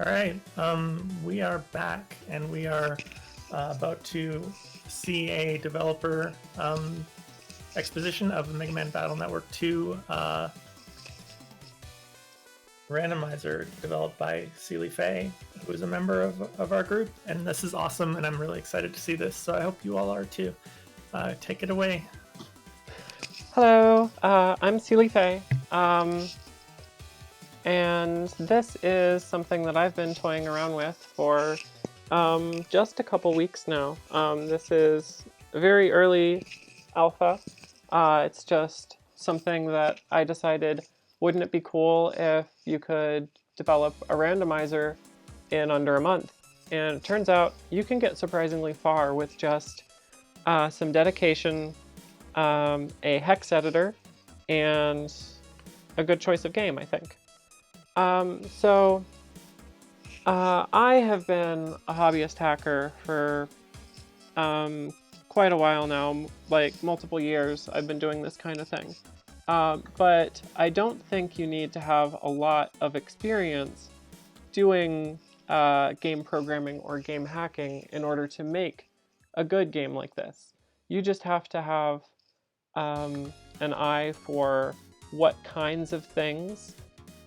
All right, we are back, and we are about to see a developer exposition of the Mega Man Battle Network 2 randomizer developed by seeliefae, who is a member of our group. And this is awesome, and I'm really excited to see this, so I hope you all are too. Take it away. Hello, I'm seeliefae, and this is something that I've been toying around with for just a couple weeks now. This is very early alpha. It's just something that I decided, wouldn't it be cool if you could develop a randomizer in under a month? And it turns out you can get surprisingly far with just some dedication, a hex editor, and a good choice of game, I think. I have been a hobbyist hacker for quite a while now, like multiple years. I've been doing this kind of thing. But I don't think you need to have a lot of experience doing game programming or game hacking in order to make a good game like this. You just have to have an eye for what kinds of things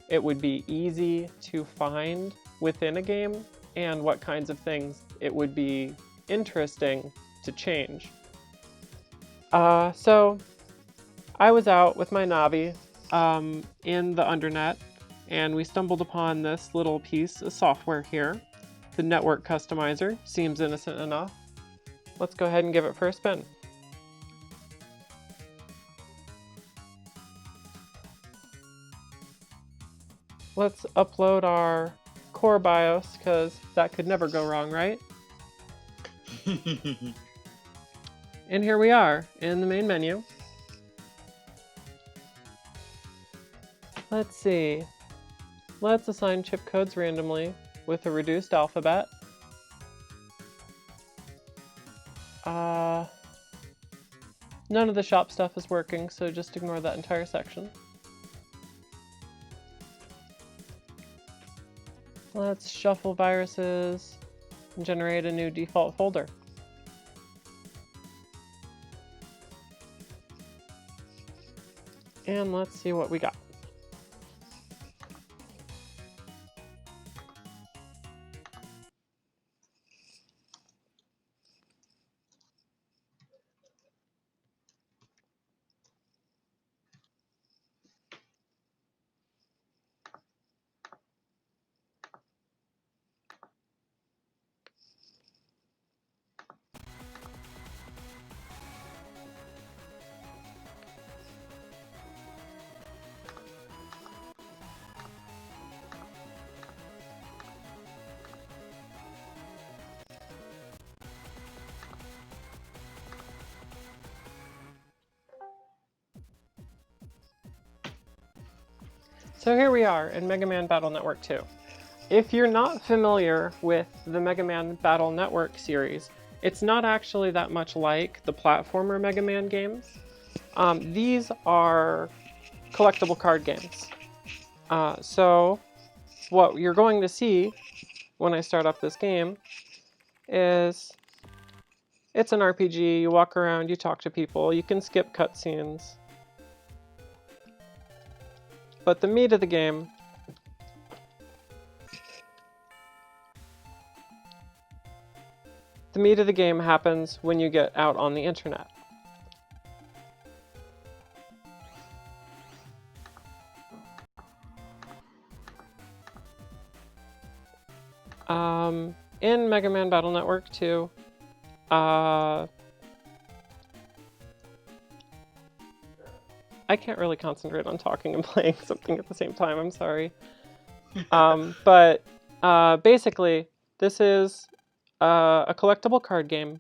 it would be easy to find within a game and what kinds of things it would be interesting to change. So I was out with my Navi in the Undernet, and we stumbled upon this little piece of software here. The network customizer seems innocent enough. Let's go ahead and give it for a spin. Let's upload our core BIOS, because that could never go wrong, right? And here we are in the main menu. Let's see. Let's assign chip codes randomly with a reduced alphabet. None of the shop stuff is working, so just ignore that entire section. Let's shuffle viruses and generate a new default folder. And let's see what we got. So here we are in Mega Man Battle Network 2. If you're not familiar with the Mega Man Battle Network series, it's not actually that much like the platformer Mega Man games. These are collectible card games. So what you're going to see when I start up this game is it's an RPG. You walk around, you talk to people, you can skip cutscenes. But the meat of the game happens when you get out on the internet. In Mega Man Battle Network 2, I can't really concentrate on talking and playing something at the same time, I'm sorry. But basically, this is a collectible card game.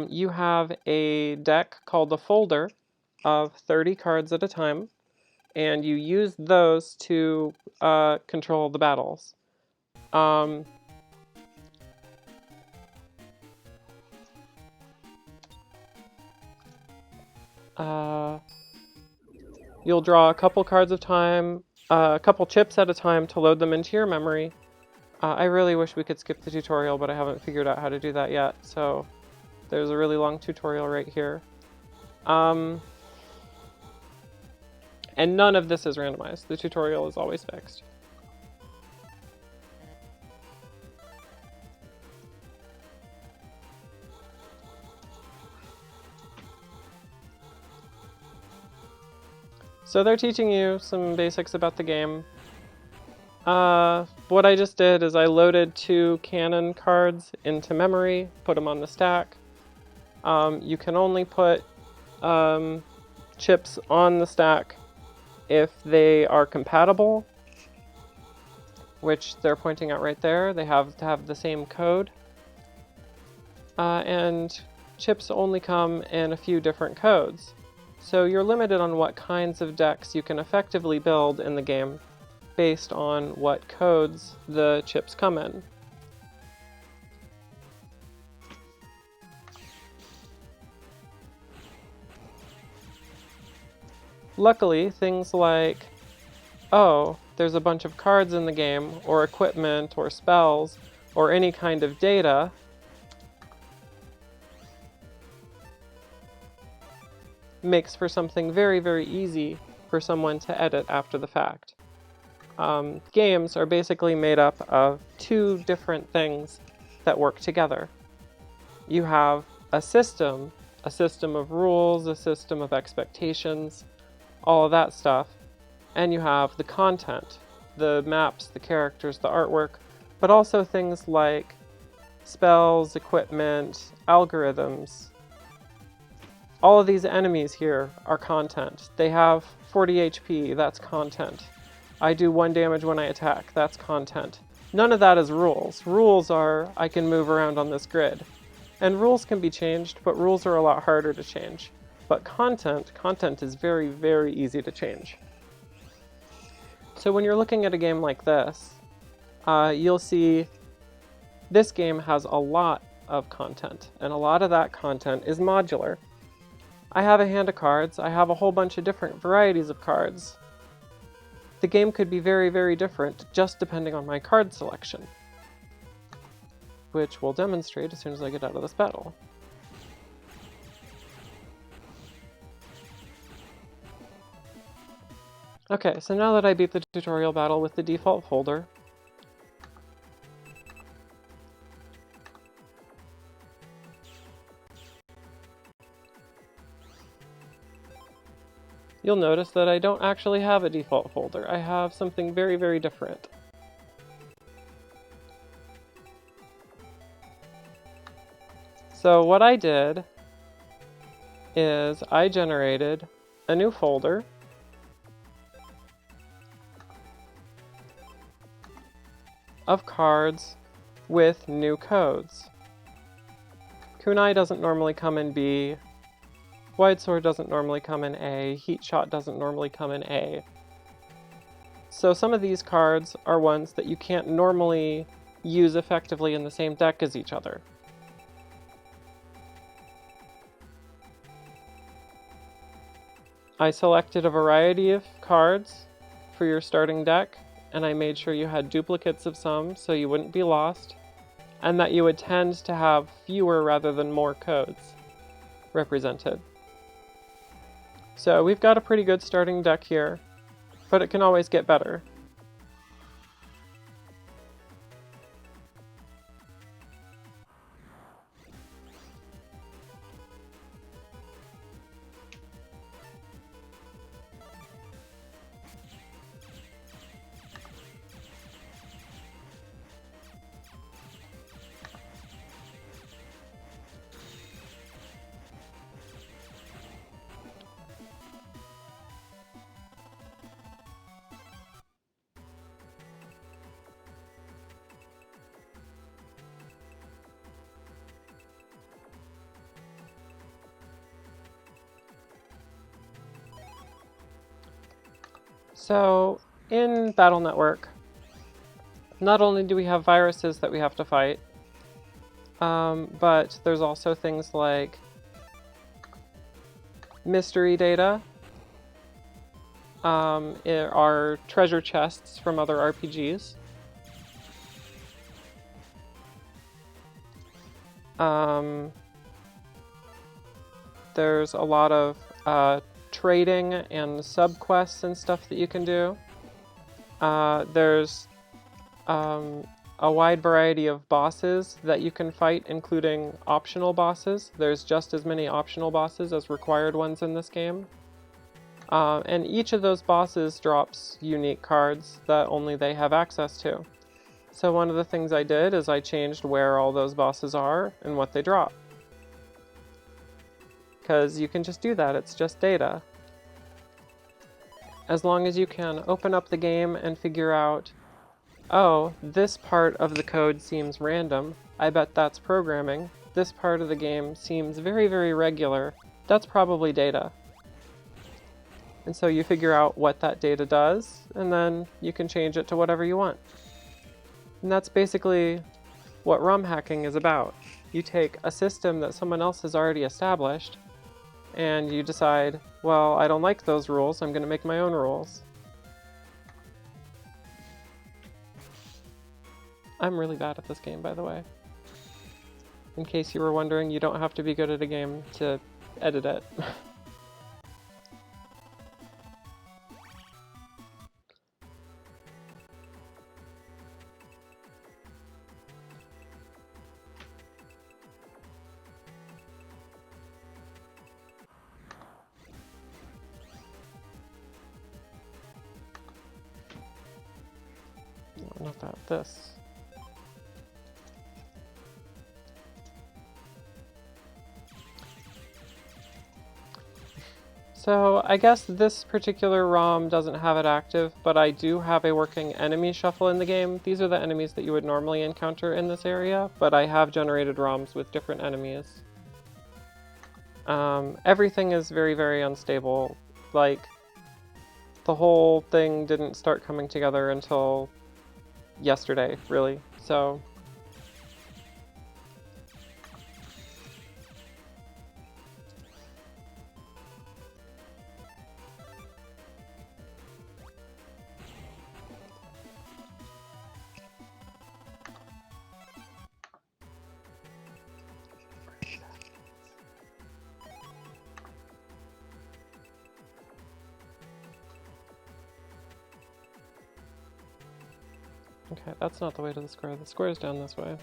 You have a deck called a folder of 30 cards at a time, and you use those to control the battles. You'll draw a couple cards of time, a couple chips at a time to load them into your memory. I really wish we could skip the tutorial, but I haven't figured out how to do that yet, so there's a really long tutorial right here. And none of this is randomized. The tutorial is always fixed. So they're teaching you some basics about the game. What I just did is I loaded 2 cannon cards into memory, put them on the stack. You can only put chips on the stack if they are compatible, which they're pointing out right there. They have to have the same code. And chips only come in a few different codes. So you're limited on what kinds of decks you can effectively build in the game based on what codes the chips come in. Luckily, things like, oh, there's a bunch of cards in the game, or equipment, or spells, or any kind of data, makes for something very, very easy for someone to edit after the fact. Games are basically made up of 2 different things that work together. You have a system of rules, a system of expectations, all of that stuff, and you have the content, the maps, the characters, the artwork, but also things like spells, equipment, algorithms. All of these enemies here are content. They have 40 HP, that's content. I do 1 damage when I attack, that's content. None of that is rules. Rules are, I can move around on this grid. And rules can be changed, but rules are a lot harder to change. But content is very, very easy to change. So when you're looking at a game like this, you'll see this game has a lot of content, and a lot of that content is modular. I have a hand of cards, I have a whole bunch of different varieties of cards. The game could be very, very different just depending on my card selection, which we'll demonstrate as soon as I get out of this battle. Okay, so now that I beat the tutorial battle with the default folder, you'll notice that I don't actually have a default folder. I have something very, very different. So what I did is I generated a new folder of cards with new codes. Kunai doesn't normally come in B, Wide Sword doesn't normally come in A, Heat Shot doesn't normally come in A. So some of these cards are ones that you can't normally use effectively in the same deck as each other. I selected a variety of cards for your starting deck, and I made sure you had duplicates of some so you wouldn't be lost, and that you would tend to have fewer rather than more codes represented. So we've got a pretty good starting deck here, but it can always get better. So in Battle Network, not only do we have viruses that we have to fight, but there's also things like mystery data, are treasure chests from other RPGs, There's a lot of trading and subquests and stuff that you can do. There's a wide variety of bosses that you can fight, including optional bosses. There's just as many optional bosses as required ones in this game. And each of those bosses drops unique cards that only they have access to. So one of the things I did is I changed where all those bosses are and what they drop. Because you can just do that, it's just data. As long as you can open up the game and figure out, oh, this part of the code seems random, I bet that's programming. This part of the game seems very, very regular, that's probably data. And so you figure out what that data does, and then you can change it to whatever you want. And that's basically what ROM hacking is about. You take a system that someone else has already established, and you decide, well, I don't like those rules, I'm going to make my own rules. I'm really bad at this game, by the way. In case you were wondering, you don't have to be good at a game to edit it. Not that, this. So I guess this particular ROM doesn't have it active, but I do have a working enemy shuffle in the game. These are the enemies that you would normally encounter in this area, but I have generated ROMs with different enemies. Everything is very, very unstable. Like, the whole thing didn't start coming together until yesterday, really. So okay, that's not the way to the square. The square is down this way.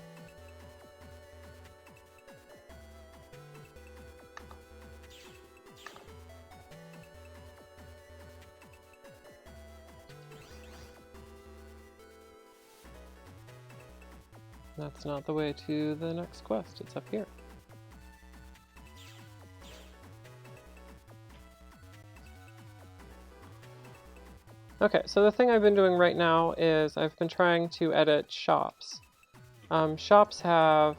That's not the way to the next quest. It's up here. Okay, so the thing I've been doing right now is I've been trying to edit shops. Shops have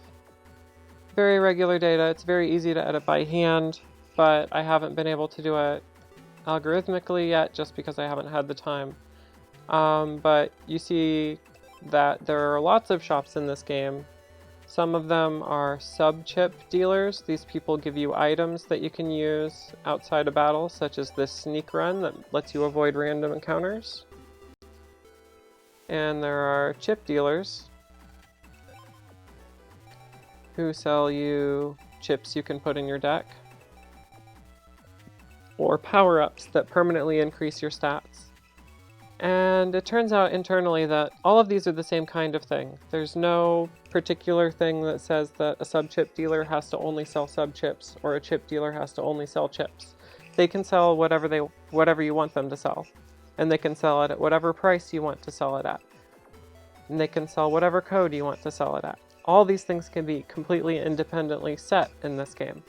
very regular data. It's very easy to edit by hand, but I haven't been able to do it algorithmically yet just because I haven't had the time. But you see that there are lots of shops in this game. Some of them are sub-chip dealers. These people give you items that you can use outside of battle, such as this sneak run that lets you avoid random encounters. And there are chip dealers who sell you chips you can put in your deck, or power-ups that permanently increase your stats. And it turns out internally that all of these are the same kind of thing. There's no particular thing that says that a sub-chip dealer has to only sell sub-chips or a chip dealer has to only sell chips. They can sell whatever you want them to sell. And they can sell it at whatever price you want to sell it at. And they can sell whatever code you want to sell it at. All these things can be completely independently set in this game.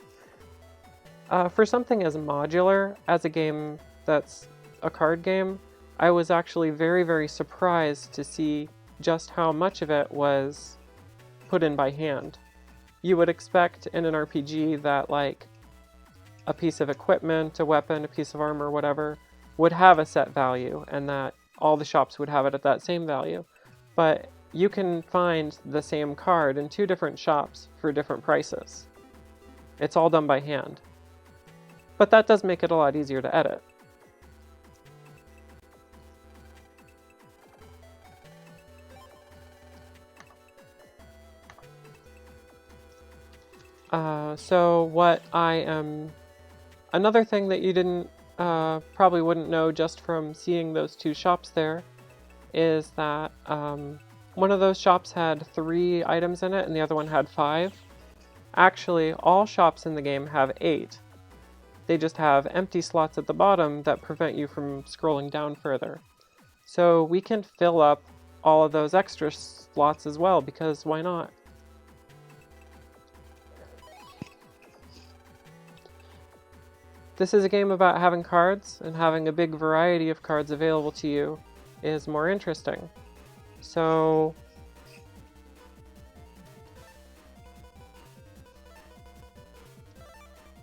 For something as modular as a game that's a card game, I was actually very, very surprised to see just how much of it was put in by hand. You would expect in an RPG that, like, a piece of equipment, a weapon, a piece of armor, whatever, would have a set value, and that all the shops would have it at that same value. But you can find the same card in 2 different shops for different prices. It's all done by hand. But that does make it a lot easier to edit. So what I am... Another thing that you didn't probably wouldn't know just from seeing those two shops there is that one of those shops had 3 items in it and the other one had 5. Actually, all shops in the game have 8. They just have empty slots at the bottom that prevent you from scrolling down further. So we can fill up all of those extra slots as well, because why not? This is a game about having cards, and having a big variety of cards available to you is more interesting. So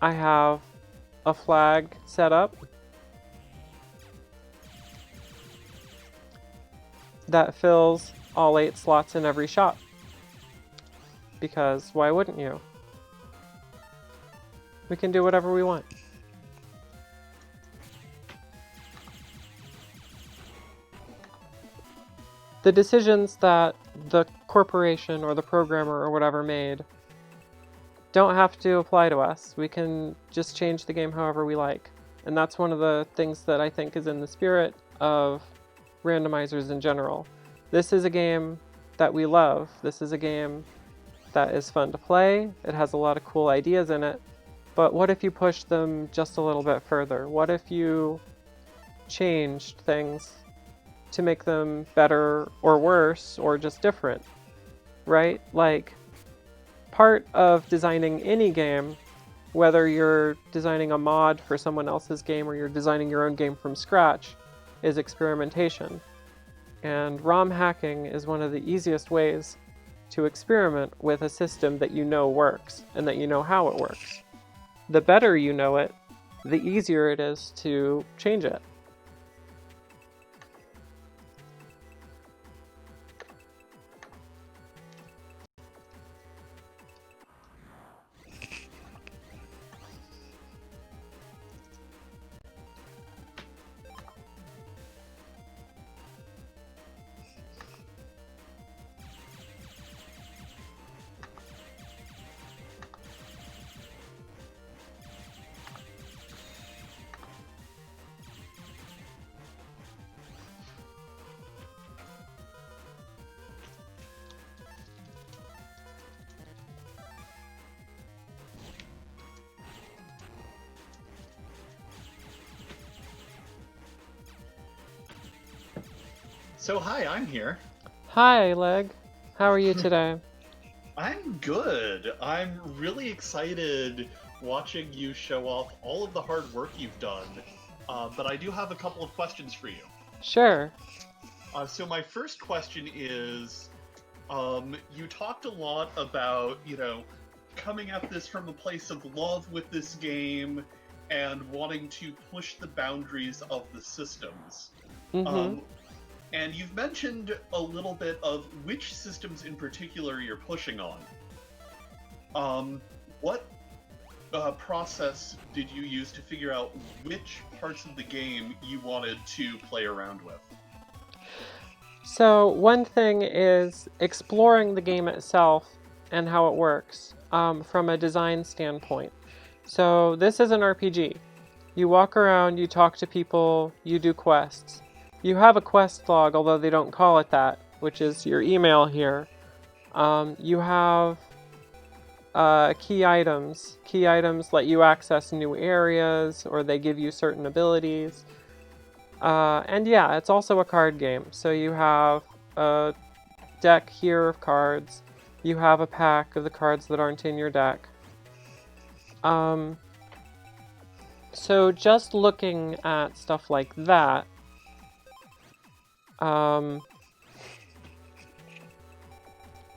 I have a flag set up that fills all 8 slots in every shop. Because why wouldn't you? We can do whatever we want. The decisions that the corporation or the programmer or whatever made don't have to apply to us. We can just change the game however we like. And that's one of the things that I think is in the spirit of randomizers in general. This is a game that we love. This is a game that is fun to play. It has a lot of cool ideas in it. But what if you pushed them just a little bit further? What if you changed things to make them better or worse or just different, right? Like, part of designing any game, whether you're designing a mod for someone else's game or you're designing your own game from scratch, is experimentation. And ROM hacking is one of the easiest ways to experiment with a system that you know works and that you know how it works. The better you know it, the easier it is to change it. So hi, I'm here. Hi, Leg. How are you today? I'm good. I'm really excited watching you show off all of the hard work you've done. But I do have a couple of questions for you. Sure. So my first question is, you talked a lot about, coming at this from a place of love with this game and wanting to push the boundaries of the systems. Mm-hmm. And you've mentioned a little bit of which systems in particular you're pushing on. What process did you use to figure out which parts of the game you wanted to play around with? So one thing is exploring the game itself and how it works from a design standpoint. So this is an RPG. You walk around, you talk to people, you do quests. You have a quest log, although they don't call it that, which is your email here. You have key items. Key items let you access new areas, or they give you certain abilities. And yeah, it's also a card game. So you have a deck here of cards. You have a pack of the cards that aren't in your deck. So just looking at stuff like that,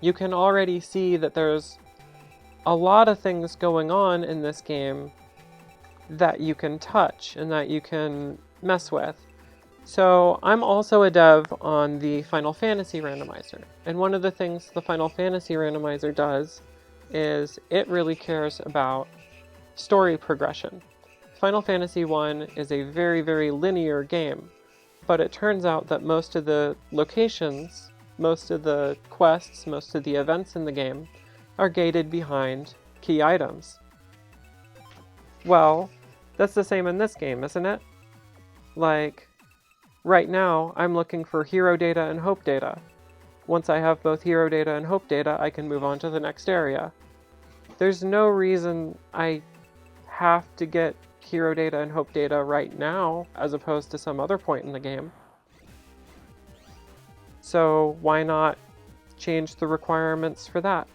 you can already see that there's a lot of things going on in this game that you can touch and that you can mess with. So I'm also a dev on the Final Fantasy randomizer, and one of the things the Final Fantasy randomizer does is it really cares about story progression. Final Fantasy 1 is a very, very linear game. But it turns out that most of the locations, most of the quests, most of the events in the game are gated behind key items. Well, that's the same in this game, isn't it? Like, right now, I'm looking for hero data and hope data. Once I have both hero data and hope data, I can move on to the next area. There's no reason I have to get hero data and hope data right now, as opposed to some other point in the game. So why not change the requirements for that?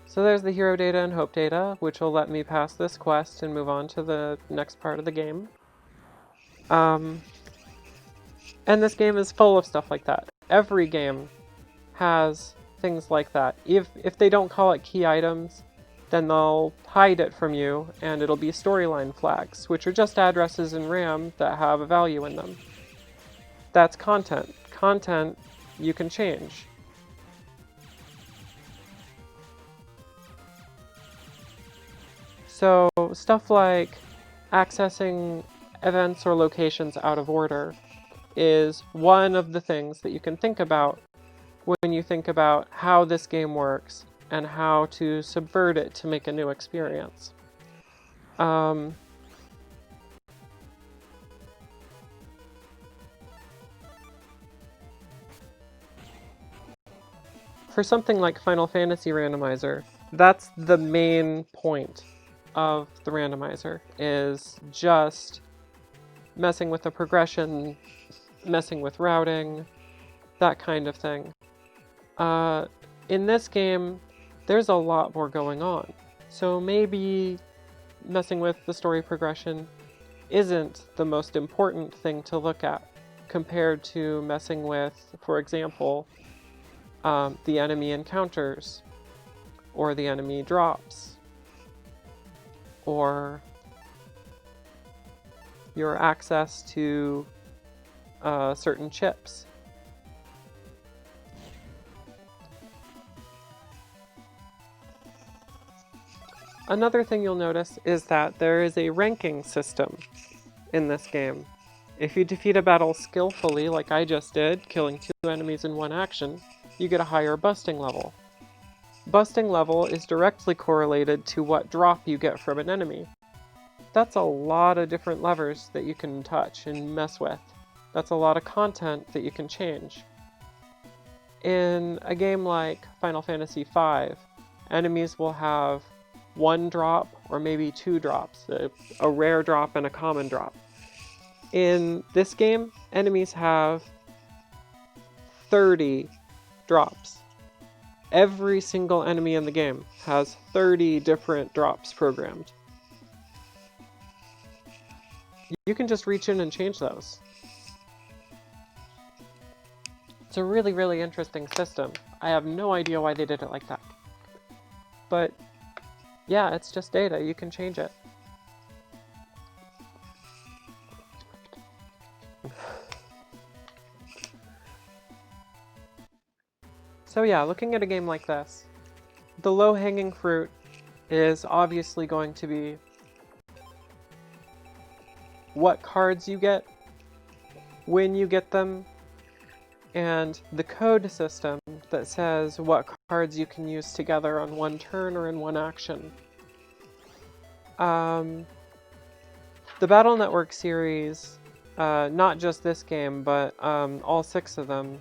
So there's the hero data and hope data, which will let me pass this quest and move on to the next part of the game. And this game is full of stuff like that. Every game has things like that. If they don't call it key items, then they'll hide it from you, and it'll be storyline flags, which are just addresses in RAM that have a value in them. That's content. Content you can change. So stuff like accessing events or locations out of order is one of the things that you can think about when you think about how this game works and how to subvert it to make a new experience. For something like Final Fantasy Randomizer, that's the main point of the randomizer, is just messing with the progression, messing with routing, that kind of thing. In this game, there's a lot more going on. So maybe messing with the story progression isn't the most important thing to look at compared to messing with, for example, the enemy encounters, or the enemy drops, or your access to certain chips. Another thing you'll notice is that there is a ranking system in this game. If you defeat a battle skillfully, like I just did, killing 2 enemies in one action, you get a higher busting level. Busting level is directly correlated to what drop you get from an enemy. That's a lot of different levers that you can touch and mess with. That's a lot of content that you can change. In a game like Final Fantasy V, enemies will have 1 drop or maybe 2 drops, a rare drop and a common drop. In this game, enemies have 30 drops. Every single enemy in the game has 30 different drops programmed. You can just reach in and change those. It's a really, really interesting system. I have no idea why they did it like that. But yeah, it's just data. You can change it. So yeah, looking at a game like this, the low-hanging fruit is obviously going to be what cards you get, when you get them, and the code system that says what cards you can use together on one turn or in one action. The Battle Network series, not just this game, but all 6 of them,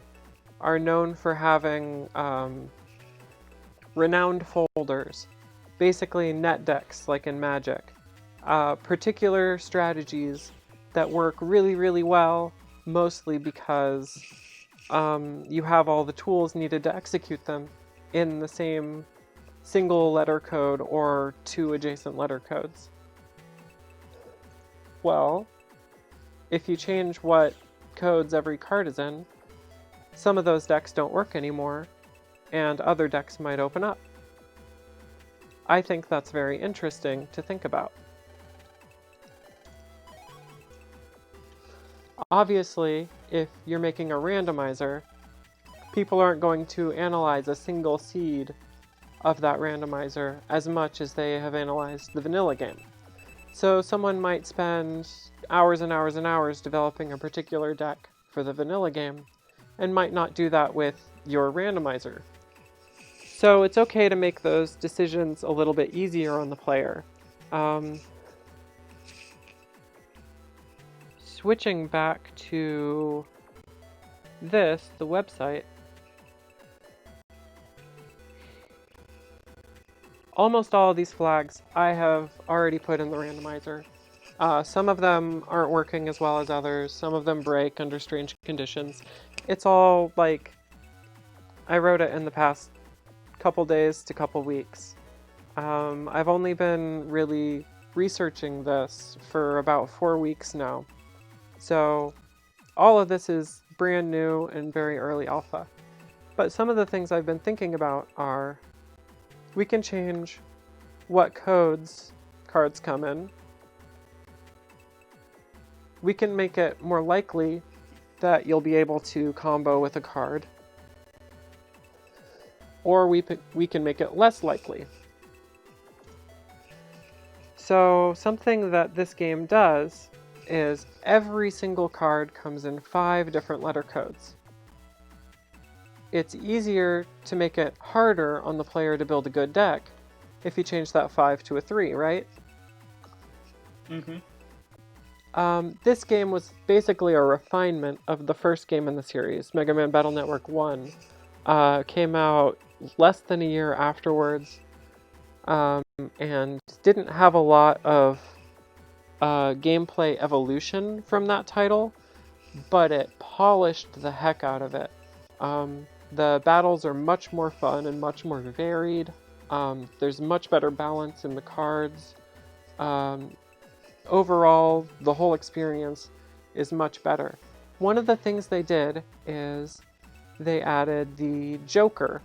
are known for having renowned folders, basically net decks like in Magic. Particular strategies that work really, really well, mostly because you have all the tools needed to execute them in the same single letter code or 2 adjacent letter codes. Well, if you change what codes every card is in, some of those decks don't work anymore, and other decks might open up. I think that's very interesting to think about. Obviously, if you're making a randomizer, people aren't going to analyze a single seed of that randomizer as much as they have analyzed the vanilla game. So someone might spend hours and hours and hours developing a particular deck for the vanilla game, and might not do that with your randomizer. So it's okay to make those decisions a little bit easier on the player. Switching back to this, the website, almost all of these flags I have already put in the randomizer. Some of them aren't working as well as others, some of them break under strange conditions. It's all like, I wrote it in the past couple days to couple weeks. I've only been really researching this for about 4 weeks now. So all of this is brand new and very early alpha. But some of the things I've been thinking about are, we can change what codes cards come in. We can make it more likely that you'll be able to combo with a card. Or we can make it less likely. So something that this game does is every single card comes in 5 different letter codes. It's easier to make it harder on the player to build a good deck if you change that 5 to a 3, right? This game was basically a refinement of the first game in the series, Mega Man Battle Network 1. Came out less than a year afterwards, and didn't have a lot of gameplay evolution from that title, but it polished the heck out of it. The battles are much more fun and much more varied. There's much better balance in the cards. Overall, the whole experience is much better. One of the things they did is they added the Joker.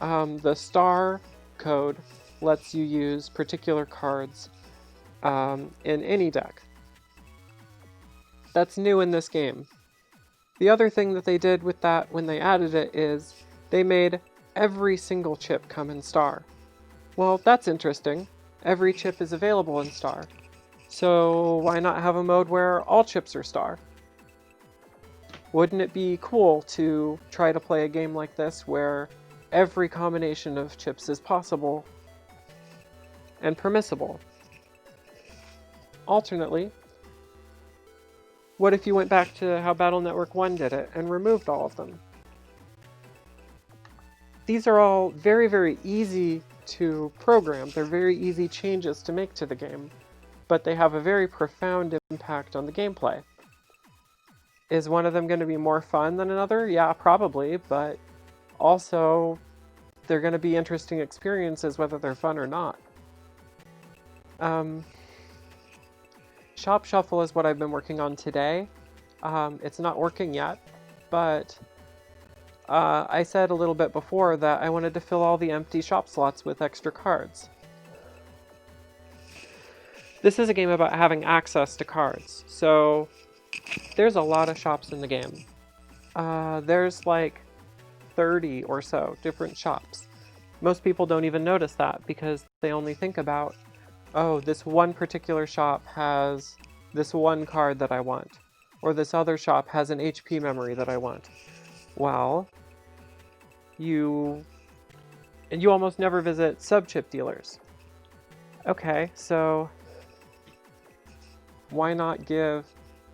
The star code lets you use particular cards in any deck. That's new in this game. The other thing that they did with that when they added it is they made every single chip come in star. Well, that's interesting. Every chip is available in star. So why not have a mode where all chips are star? Wouldn't it be cool to try to play a game like this where every combination of chips is possible and permissible? Alternately, what if you went back to how Battle Network 1 did it and removed all of them? These are all very, very easy to program. They're very easy changes to make to the game, but they have a very profound impact on the gameplay. Is one of them going to be more fun than another? Yeah, probably, but also they're going to be interesting experiences whether they're fun or not. Shop Shuffle is what I've been working on today. It's not working yet, but I said a little bit before that I wanted to fill all the empty shop slots with extra cards. This is a game about having access to cards, so there's a lot of shops in the game. There's like 30 or so different shops. Most people don't even notice that because they only think about, oh, this one particular shop has this one card that I want, or this other shop has an HP memory that I want. Well, you almost never visit sub-chip dealers. Okay, so why not give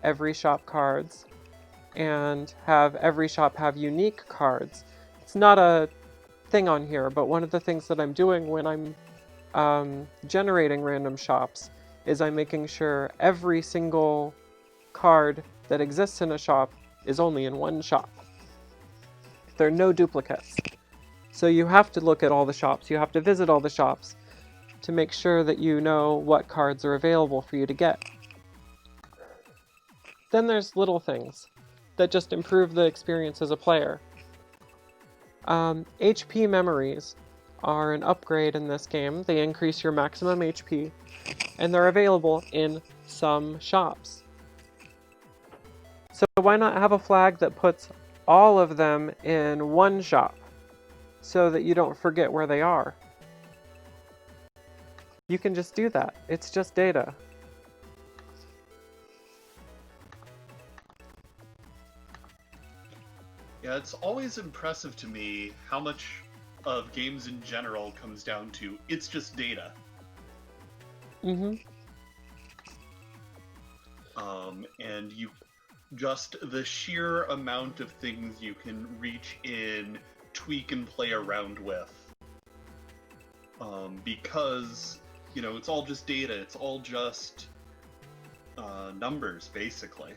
every shop cards and have every shop have unique cards? It's not a thing on here, but one of the things that I'm doing when I'm generating random shops is I'm making sure every single card that exists in a shop is only in one shop. There are no duplicates. So you have to look at all the shops, you have to visit all the shops to make sure that you know what cards are available for you to get. Then there's little things that just improve the experience as a player. HP memories are an upgrade in this game. They increase your maximum HP, and they're available in some shops. So why not have a flag that puts all of them in one shop? so that you don't forget where they are. You can just do that. It's just data. Yeah, it's always impressive to me how much of games in general comes down to it's just data. And you just the sheer amount of things you can reach in, tweak, and play around with. Because, you know, it's all just data, it's all just numbers, basically.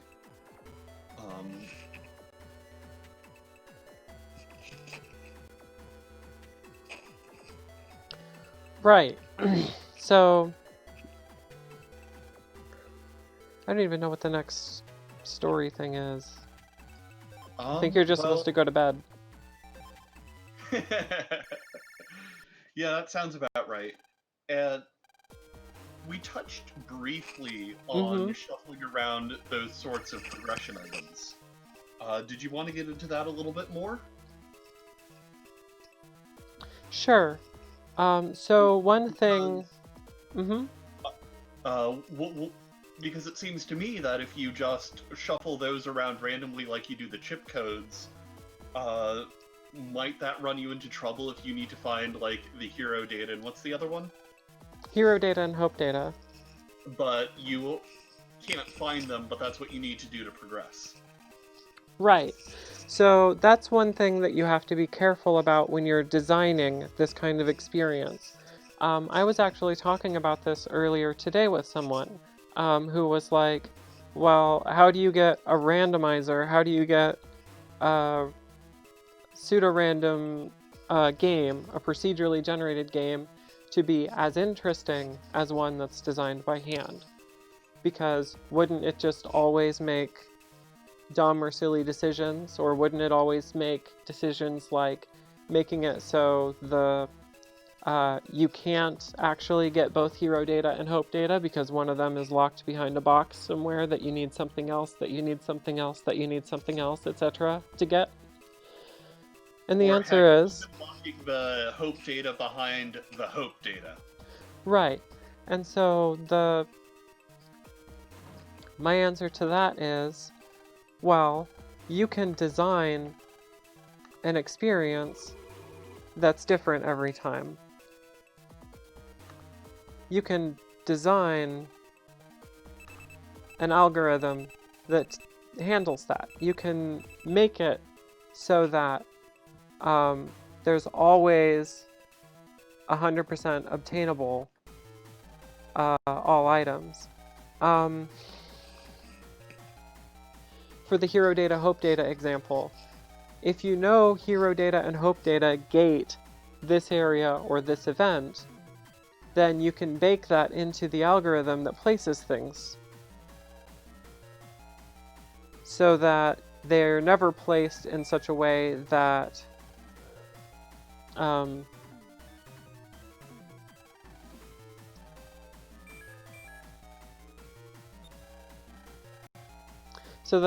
Right. So, I don't even know what the next story thing is. I think you're just supposed to go to bed. Yeah, that sounds about right. And we touched briefly on shuffling around those sorts of progression items. Did you want to get into that a little bit more? Sure. So one thing... Because it seems to me that if you just shuffle those around randomly like you do the chip codes, might that run you into trouble if you need to find, like, the hero data and what's the other one? Hero data and hope data. But you can't find them, but that's what you need to do to progress. Right. So that's one thing that you have to be careful about when you're designing this kind of experience. I was actually talking about this earlier today with someone who was like, well, how do you get a randomizer? How do you get a pseudo-random game, a procedurally generated game, to be as interesting as one that's designed by hand? Because wouldn't it just always make dumb or silly decisions, or wouldn't it always make decisions like making it so you can't actually get both hero data and hope data because one of them is locked behind a box somewhere that you need something else, that you need something else, that you need something else, etc. to get? And the answer is... locking the hope data behind the hope data. Right. And so my answer to that is, well, you can design an experience that's different every time. You can design an algorithm that handles that. You can make it so that there's always 100% obtainable all items. For the hero data, hope data example, if you know hero data and hope data gate this area or this event, then you can bake that into the algorithm that places things so that they're never placed in such a way that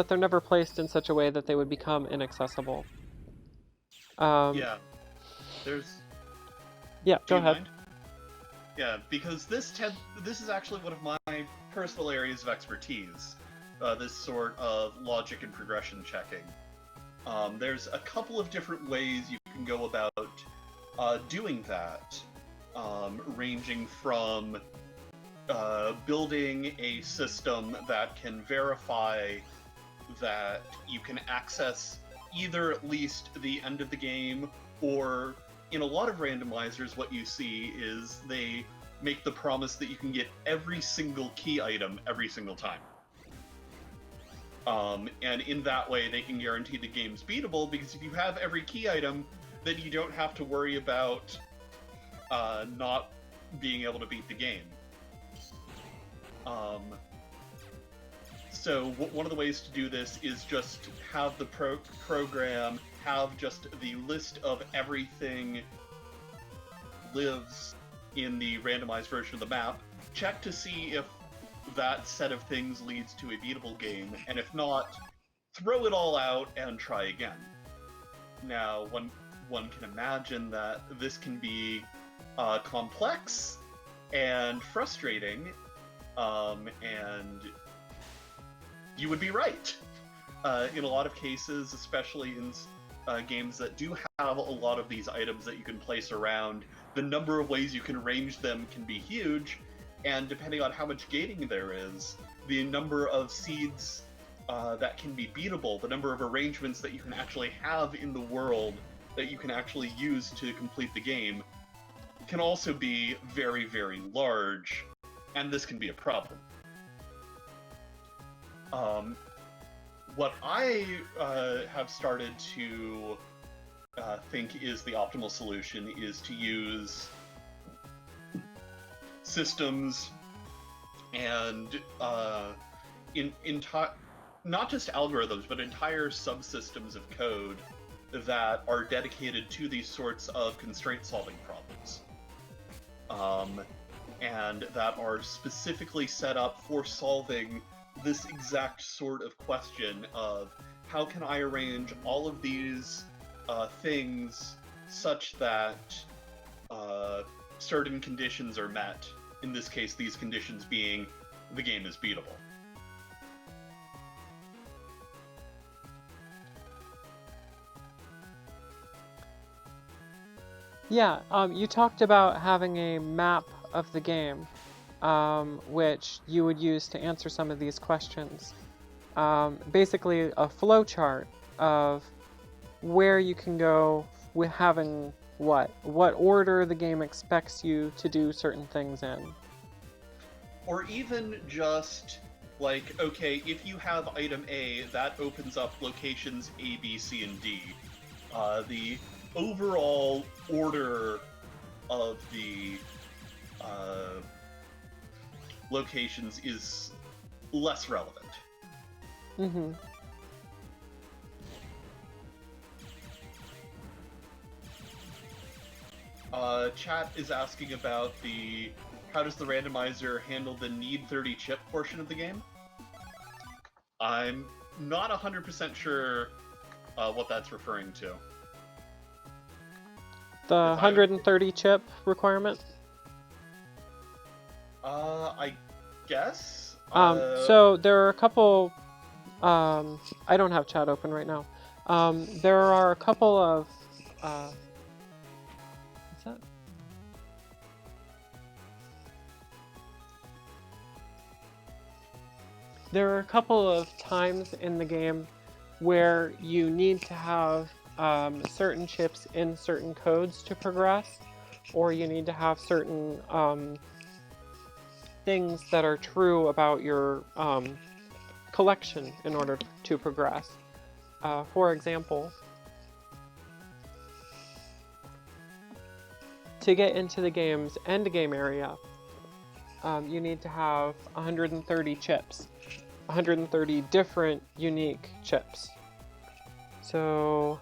they're never placed in such a way that they would become inaccessible. Yeah. Yeah, go ahead. Mind? Yeah, because this is actually one of my personal areas of expertise, this sort of logic and progression checking. There's a couple of different ways you can go about doing that, ranging from building a system that can verify that you can access either at least the end of the game, or in a lot of randomizers what you see is they make the promise that you can get every single key item every single time. And in that way they can guarantee the game's beatable, because if you have every key item, then you don't have to worry about not being able to beat the game. So one of the ways to do this is just have the program have just the list of everything lives in the randomized version of the map, check to see if that set of things leads to a beatable game, and if not, throw it all out and try again. Now, one can imagine that this can be complex and frustrating, and you would be right. In a lot of cases, especially in games that do have a lot of these items that you can place around, the number of ways you can arrange them can be huge, and depending on how much gating there is, the number of seeds that can be beatable, the number of arrangements that you can actually have in the world that you can actually use to complete the game, can also be very, very large, and this can be a problem. What I have started to think is the optimal solution is to use systems and not just algorithms, but entire subsystems of code that are dedicated to these sorts of constraint-solving problems. And that are specifically set up for solving this exact sort of question of how can I arrange all of these things such that certain conditions are met. In this case, these conditions being the game is beatable. Yeah, you talked about having a map of the game, which you would use to answer some of these questions. Basically, a flow chart of where you can go with having what order the game expects you to do certain things in. Or even just like, okay, if you have item A, that opens up locations A, B, C, and D. The overall order of the locations is less relevant. Mm-hmm. Chat is asking about how does the randomizer handle the need 30 chip portion of the game? I'm not 100% sure what that's referring to. The 130 chip requirement? I guess? So there are a couple, I don't have chat open right now. There are a couple of, what's that? There are a couple of times in the game where you need to have certain chips in certain codes to progress, or you need to have certain things that are true about your collection in order to progress. For example, to get into the game's endgame area, you need to have 130 chips. 130 different unique chips. So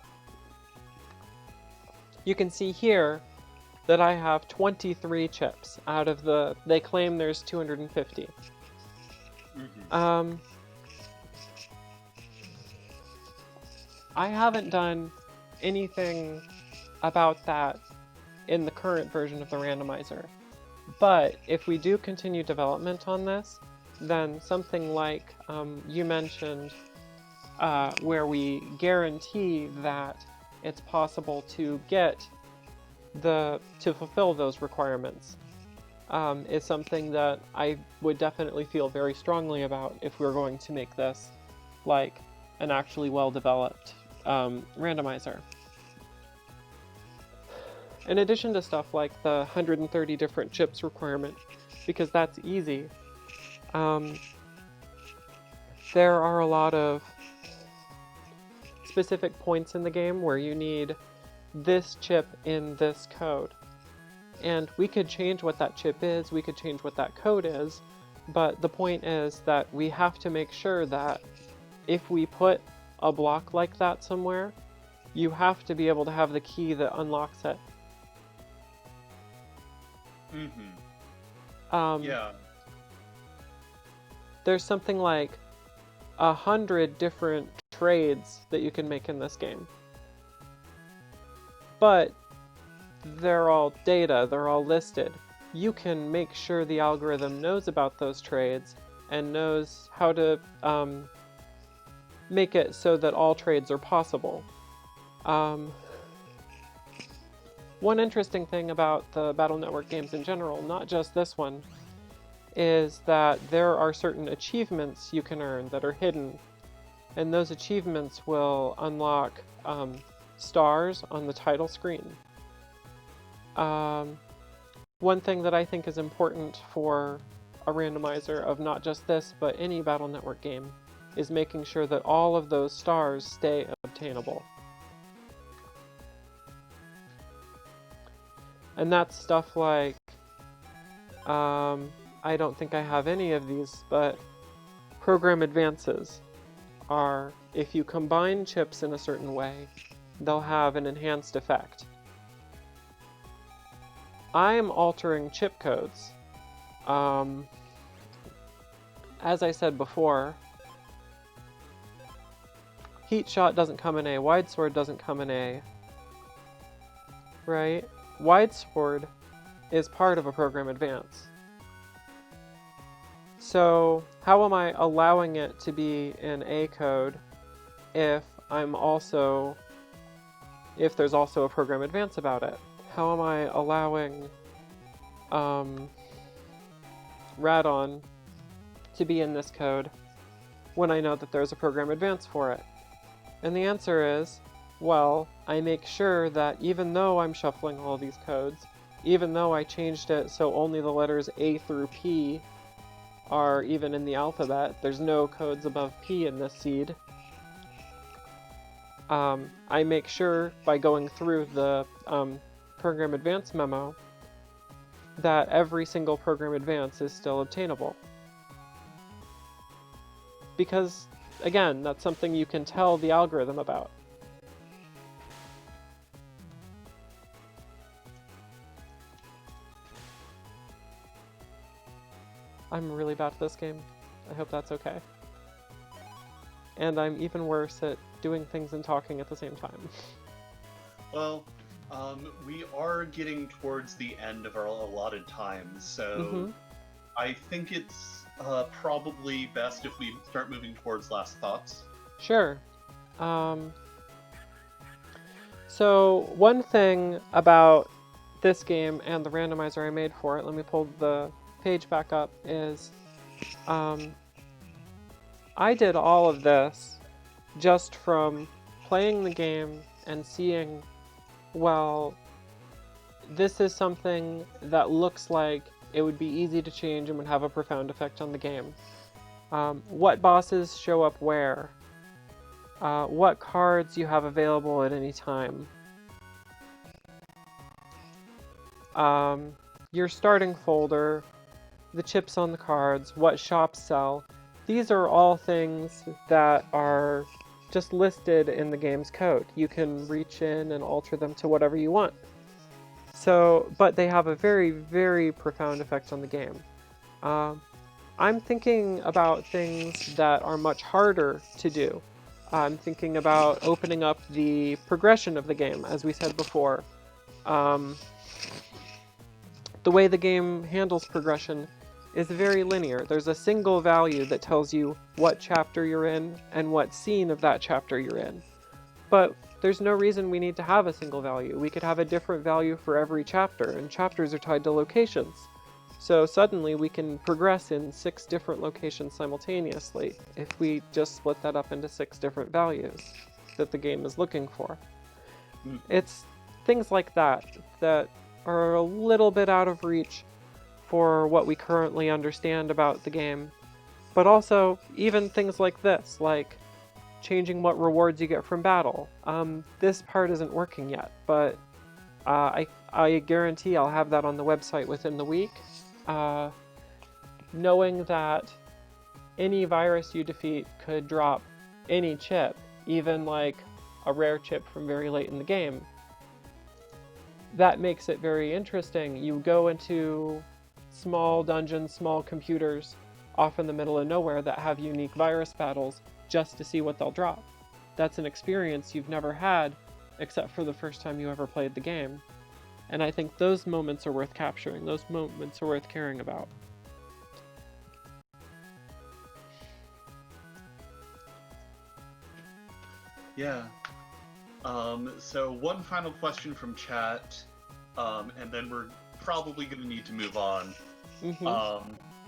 you can see here that I have 23 chips out of they claim there's 250. Mm-hmm. I haven't done anything about that in the current version of the randomizer. But if we do continue development on this, then something like you mentioned, where we guarantee that it's possible to get to fulfill those requirements, is something that I would definitely feel very strongly about if we're going to make this like an actually well-developed randomizer. In addition to stuff like the 130 different chips requirement, because that's easy, there are a lot of specific points in the game where you need this chip in this code. And we could change what that chip is, we could change what that code is, but the point is that we have to make sure that if we put a block like that somewhere, you have to be able to have the key that unlocks it. Mm-hmm. Yeah. There's something like 100 different trades that you can make in this game. but they're all data, they're all listed. You can make sure the algorithm knows about those trades and knows how to make it so that all trades are possible. One interesting thing about the Battle Network games in general, not just this one, is that there are certain achievements you can earn that are hidden, and those achievements will unlock stars on the title screen. One thing that I think is important for a randomizer of not just this, but any Battle Network game, is making sure that all of those stars stay obtainable. And that's stuff like, I don't think I have any of these, but program advances are, if you combine chips in a certain way, they'll have an enhanced effect. I'm altering chip codes. As I said before, Heat Shot doesn't come in A, Wide Sword doesn't come in A, right? Wide Sword is part of a program advance. So how am I allowing it to be in A code if there's also a program advance about it? How am I allowing Radon to be in this code when I know that there's a program advance for it? And the answer is, well, I make sure that even though I'm shuffling all these codes, even though I changed it so only the letters A through P are even in the alphabet, there's no codes above P in this seed, I make sure by going through the program advance memo that every single program advance is still obtainable. Because, again, that's something you can tell the algorithm about. I'm really bad at this game. I hope that's okay. And I'm even worse at doing things and talking at the same time. Well, we are getting towards the end of our allotted time, so I think it's probably best if we start moving towards last thoughts. Sure. So one thing about this game and the randomizer I made for it, let me pull the page back up, is I did all of this just from playing the game and seeing, well, this is something that looks like it would be easy to change and would have a profound effect on the game. What bosses show up where? What cards you have available at any time. Your starting folder, the chips on the cards, what shops sell. These are all things that are just listed in the game's code. You can reach in and alter them to whatever you want. So, but they have a very, very profound effect on the game. I'm thinking about things that are much harder to do. I'm thinking about opening up the progression of the game, as we said before. The way the game handles progression is very linear. There's a single value that tells you what chapter you're in and what scene of that chapter you're in. But there's no reason we need to have a single value. We could have a different value for every chapter, and chapters are tied to locations. So suddenly we can progress in 6 different locations simultaneously if we just split that up into 6 different values that the game is looking for. It's things like that that are a little bit out of reach for what we currently understand about the game. But also, even things like this, like changing what rewards you get from battle. This part isn't working yet, but I guarantee I'll have that on the website within the week. Knowing that any virus you defeat could drop any chip, even like a rare chip from very late in the game, that makes it very interesting. You go into small dungeons, small computers off in the middle of nowhere that have unique virus battles just to see what they'll drop. That's an experience you've never had except for the first time you ever played the game. And I think those moments are worth capturing. Those moments are worth caring about. Yeah. So one final question from chat, and then we're probably going to need to move on.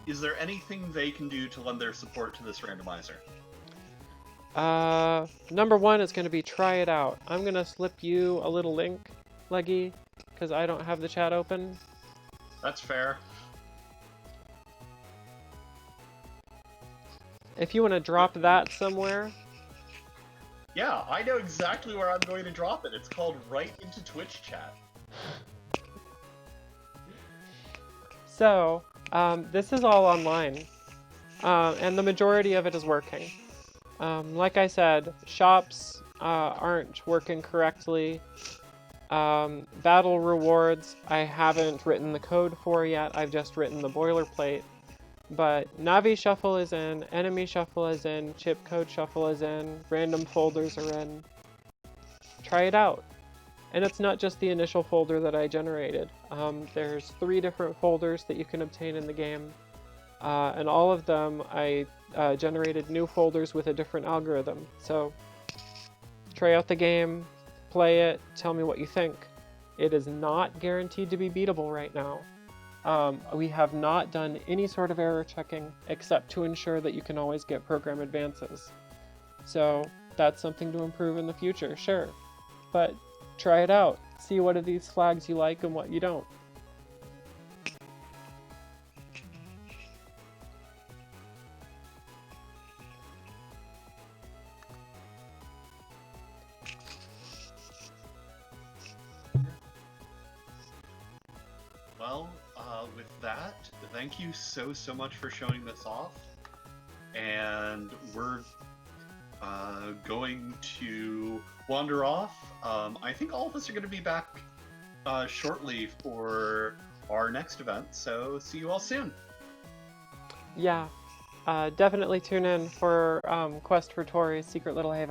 Is there anything they can do to lend their support to this randomizer? Number one is going to be try it out. I'm going to slip you a little link, Leggy, because I don't have the chat open. That's fair. If you want to drop that somewhere. Yeah, I know exactly where I'm going to drop it. It's called Right into Twitch Chat. So, this is all online, and the majority of it is working. Like I said, shops aren't working correctly. Battle rewards, I haven't written the code for yet, I've just written the boilerplate. But Navi Shuffle is in, Enemy Shuffle is in, Chip Code Shuffle is in, random folders are in. Try it out. And it's not just the initial folder that I generated. There's 3 different folders that you can obtain in the game. And all of them, I generated new folders with a different algorithm. So try out the game, play it, tell me what you think. It is not guaranteed to be beatable right now. We have not done any sort of error checking except to ensure that you can always get program advances. So that's something to improve in the future, sure. But try it out. See what of these flags you like and what you don't. Well, with that, thank you so much for showing this off. And we're going to wander off. I think all of us are going to be back shortly for our next event, so see you all soon. Yeah, definitely tune in for Quest for Tori's Secret Little Haven.